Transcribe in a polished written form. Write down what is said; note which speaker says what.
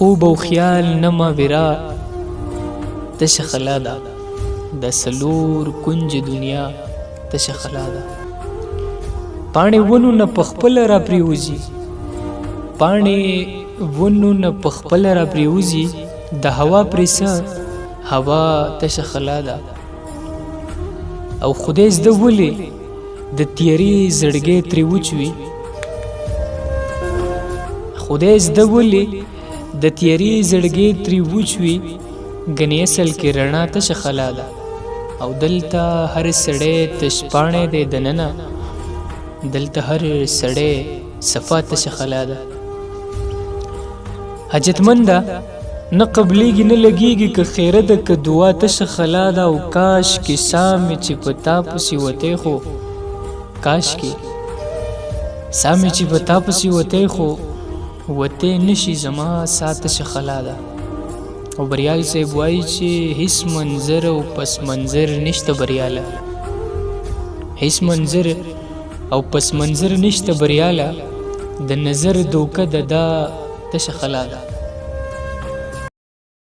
Speaker 1: خوب او خیال نه ماورا تشه خلا ده، د سلور کنج دنیا تشه خلا ده. پاڼې ونو نه پخپله را پریوزي، پاڼې ونو نه پخپله را پریوزي، د هوا پرې څه هوا تشه خلا ده. او خدای زده ولې د تیارې زړګی ترې وچوي، خدای زده ولې د تیارې زړګی ترې وچوي، ګنې اصل کې رڼا تشه خلا ده. او دلته هر سړی تش پاڼی دی دننه، دلته هر سړی صفا تشه خلا ده. حاجتمنده نه قبلیږي نه لګیږي که خیره ده که دعا تشه خلا ده. او کاش کې ساه مې چې په تا پسې وتی خو، کاش کې ساه مې چې په تا پسې وتی خو وتی نشي زما ساه تشه خلا ده. او بریال صاحب وایي چې هیڅ منظر او پس منظر نشته بریاله، هیڅ منظر او پس منظر نشته بریاله، د نظر دوکه د دا تشه خلا ده.